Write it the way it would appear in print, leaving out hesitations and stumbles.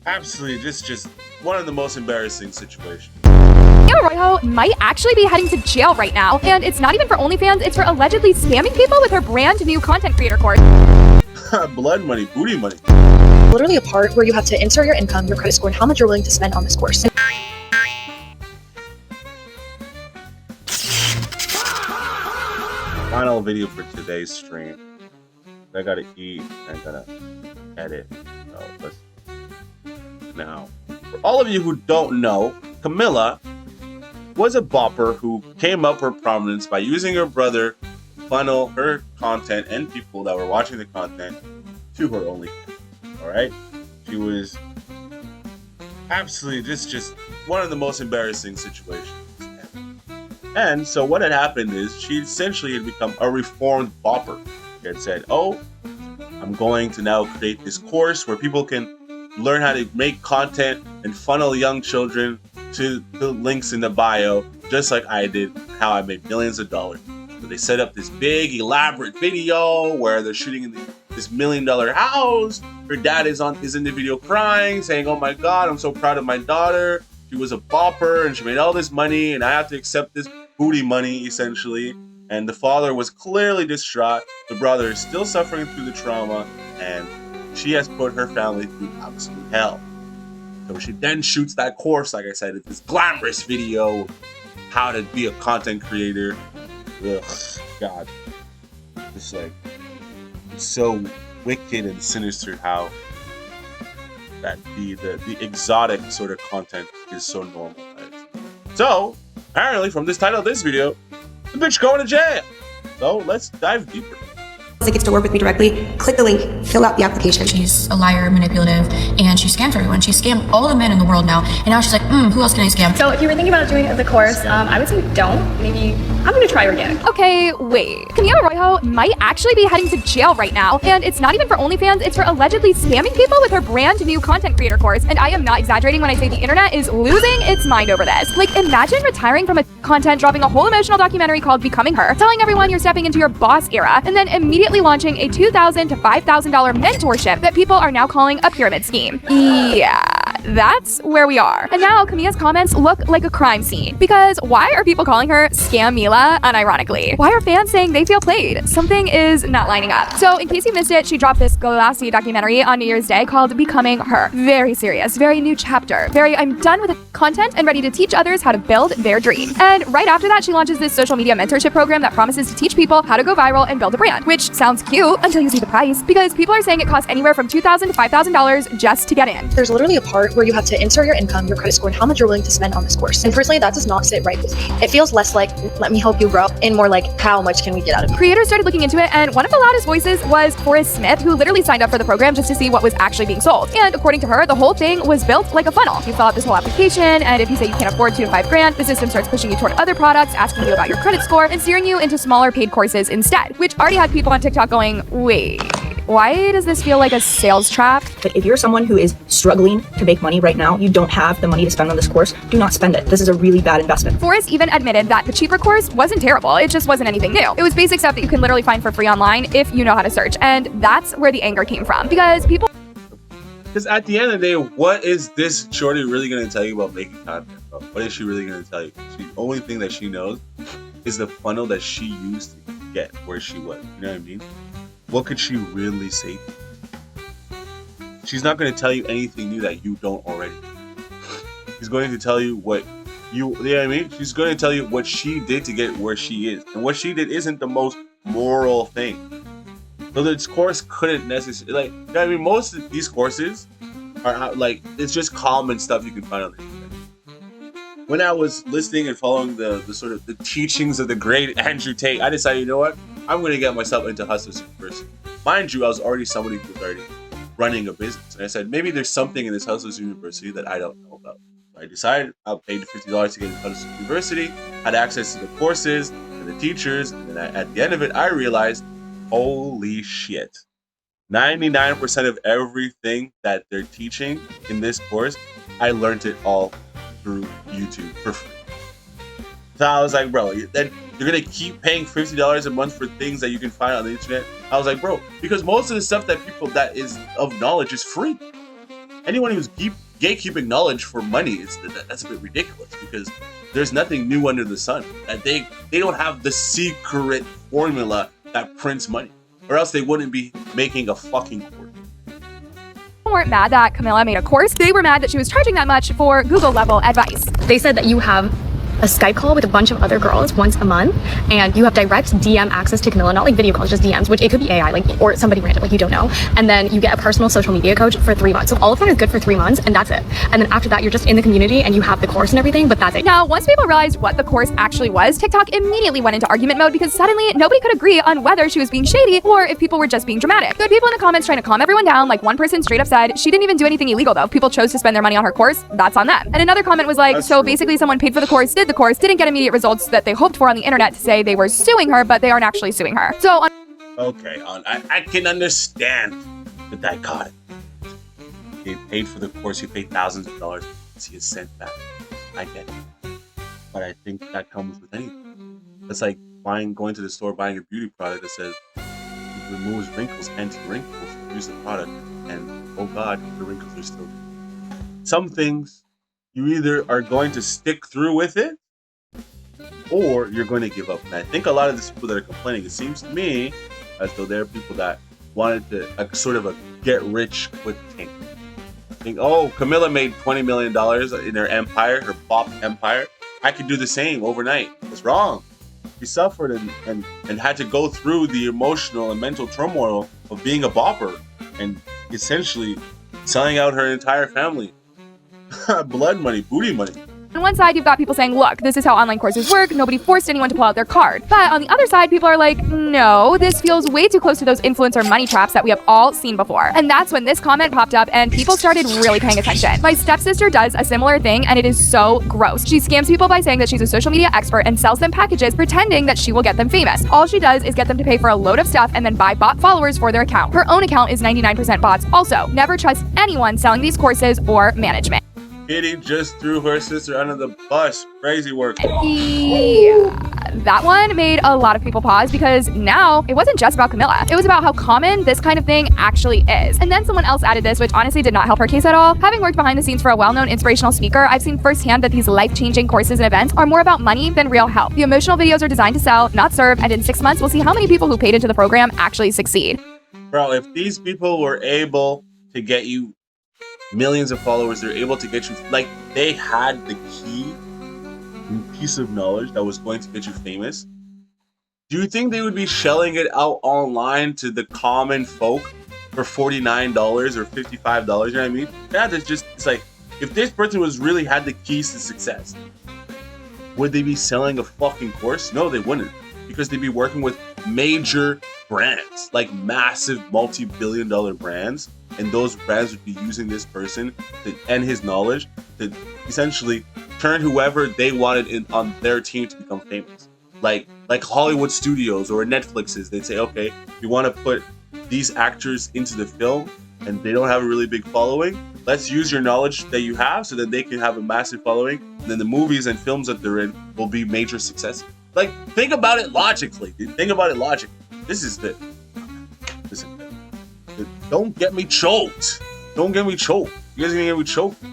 Absolutely, just one of the most embarrassing situations. Araujo might actually be heading to jail right now, and it's not even for OnlyFans, it's for allegedly scamming people with her brand new content creator course. Blood money, booty money. Literally a part where you have to insert your income, your credit score, and how much you're willing to spend on this course. Final video for today's stream. I gotta eat, I gotta edit. So let's now. For all of you who don't know, Camilla was a bopper who came up for prominence by using her brother to funnel her content and people that were watching the content to her OnlyFans. Alright? She was absolutely just one of the most embarrassing situations. And so what had happened is she essentially had become a reformed bopper. She had said, oh, I'm going to now create this course where people can learn how to make content and funnel young children to the links in the bio, just like I did, how I made millions of dollars. So they set up this big, elaborate video where they're shooting in this $1 million house. Her dad is in the video crying, saying, oh my God, I'm so proud of my daughter. She was a bopper and she made all this money and I have to accept this booty money, essentially. And the father was clearly distraught. The brother is still suffering through the trauma and she has put her family through absolute hell. So she then shoots that course, like I said, it's this glamorous video of how to be a content creator. Ugh, God. It's like, it's so wicked and sinister how that the exotic sort of content is so normalized. So, apparently from this title of this video, the bitch going to jail. So let's dive deeper. It gets to work with me directly, click the link, fill out the application. She's a liar, manipulative, and she scams everyone. She scammed all the men in the world now, and now she's like, who else can I scam? So if you were thinking about doing the course, I would say don't. Maybe I'm gonna try organic. Okay, wait. Camilla Araujo might actually be heading to jail right now, and it's not even for OnlyFans, it's for allegedly scamming people with her brand new content creator course. And I am not exaggerating when I say the internet is losing its mind over this. Like, imagine retiring from a content, dropping a whole emotional documentary called Becoming Her, telling everyone you're stepping into your boss era, and then immediately launching a $2,000 to $5,000 mentorship that people are now calling a pyramid scheme. Yeah, that's where we are. And now Camilla's comments look like a crime scene. Because why are people calling her Scam Mila unironically? Why are fans saying they feel played? Something is not lining up. So in case you missed it, she dropped this glassy documentary on New Year's Day called Becoming Her. Very serious, very new chapter. Very I'm done with the content and ready to teach others how to build their dream. And right after that, she launches this social media mentorship program that promises to teach people how to go viral and build a brand, which sounds cute until you see the price, because people are saying it costs anywhere from $2,000 to $5,000 just to get in. There's literally a part where you have to insert your income, your credit score, and how much you're willing to spend on this course. And personally, that does not sit right with me. It feels less like, let me help you grow, and more like, how much can we get out of it? Creators started looking into it, and one of the loudest voices was Forrest Smith, who literally signed up for the program just to see what was actually being sold. And according to her, the whole thing was built like a funnel. You fill out this whole application, and if you say you can't afford $2 to $5 grand, the system starts pushing you toward other products, asking you about your credit score, and steering you into smaller paid courses instead, which already had people on TikTok going, wait, why does this feel like a sales trap? But if you're someone who is struggling to make money right now, you don't have the money to spend on this course, do not spend it. This is a really bad investment. Forrest even admitted that the cheaper course wasn't terrible. It just wasn't anything new. It was basic stuff that you can literally find for free online if you know how to search. And that's where the anger came from. Because at the end of the day, what is this shorty really going to tell you about making content, bro? What is she really going to tell you? The only thing that she knows is the funnel that she used to get where she was. You know what I mean? What could she really say? She's not going to tell you anything new that you don't already know. She's going to tell you what you know what I mean? She's going to tell you what she did to get where she is. And what she did isn't the most moral thing. So this course couldn't necessarily, like, you know what I mean? Most of these courses are like, it's just common stuff you can find on the internet. When I was listening and following the sort of the teachings of the great Andrew Tate, I decided, you know what? I'm going to get myself into Hustlers University. Mind you, I was already somebody who was already running a business. And I said, maybe there's something in this Hustlers University that I don't know about. So I decided I'll pay $50 to get into Hustlers University, had access to the courses and the teachers. And then at the end of it, I realized, holy shit. 99% of everything that they're teaching in this course, I learned it all through YouTube for free. So I was like, bro, then you're gonna keep paying $50 a month for things that you can find on the internet? I was like, bro, because most of the stuff that is of knowledge is free. anyone who's gatekeeping knowledge for money, that's a bit ridiculous because there's nothing new under the sun. That they don't have the secret formula that prints money, or else they wouldn't be making a fucking course. People weren't mad that Camilla made a course. They were mad that she was charging that much for Google level advice. They said that you have a Skype call with a bunch of other girls once a month, and you have direct DM access to Camilla, not like video calls, just DMs, which it could be AI, like, or somebody random, like you don't know. And then you get a personal social media coach for 3 months. So all of that is good for 3 months, and that's it. And then after that, you're just in the community and you have the course and everything, but that's it. Now, once people realized what the course actually was, TikTok immediately went into argument mode because suddenly nobody could agree on whether she was being shady or if people were just being dramatic. There were people in the comments trying to calm everyone down. Like one person straight up said, she didn't even do anything illegal though. If people chose to spend their money on her course, that's on them. And another comment was like, so basically someone paid for the course, did the course, didn't get immediate results that they hoped for on the internet to say they were suing her, but they aren't actually suing her. So Okay, I can understand the dichotomy. You paid for the course, you paid thousands of dollars, see a cent back. I get it. But I think that comes with anything. It's like going to the store, buying a beauty product that says it removes wrinkles, anti-wrinkles, use the product, and oh god, the wrinkles are still there. Some things you either are going to stick through with it or you're going to give up. And I think a lot of these people that are complaining, it seems to me as though they're people that wanted to sort of a get rich quick thing. Think, oh, Camilla made $20 million in her empire, her pop empire. I could do the same overnight. It's wrong. She suffered and had to go through the emotional and mental turmoil of being a bopper and essentially selling out her entire family. Blood money, booty money. on one side, you've got people saying, look, this is how online courses work. Nobody forced anyone to pull out their card. But on the other side, people are like, no, this feels way too close to those influencer money traps that we have all seen before. And that's when this comment popped up and people started really paying attention. My stepsister does a similar thing and it is so gross. She scams people by saying that she's a social media expert and sells them packages pretending that she will get them famous. All she does is get them to pay for a load of stuff and then buy bot followers for their account. Her own account is 99% bots. Also, never trust anyone selling these courses or management. Kitty just threw her sister under the bus. Crazy work. Yeah, that one made a lot of people pause because now it wasn't just about Camilla. It was about how common this kind of thing actually is. And then someone else added this, which honestly did not help her case at all. Having worked behind the scenes for a well-known inspirational speaker, I've seen firsthand that these life-changing courses and events are more about money than real help. The emotional videos are designed to sell, not serve, and in 6 months, we'll see how many people who paid into the program actually succeed. Bro, if these people were able to get you millions of followers, they're able to get you, like, they had the key piece of knowledge that was going to get you famous, do you think they would be shelling it out online to the common folk for $49 or $55? You know what I mean? That is just, it's like, if this person was really had the keys to success, would they be selling a fucking course? No, they wouldn't, because they'd be working with major brands, like massive multi-billion-dollar brands, and those brands would be using this person and his knowledge to essentially turn whoever they wanted on their team to become famous. Like Hollywood studios or Netflix's, they'd say, okay, we want to put these actors into the film and they don't have a really big following. Let's use your knowledge that you have so that they can have a massive following. And then the movies and films that they're in will be major successes. Like, think about it logically, dude. Think about it logically. This is the... Listen, don't get me choked. Don't get me choked. You guys are gonna get me choked.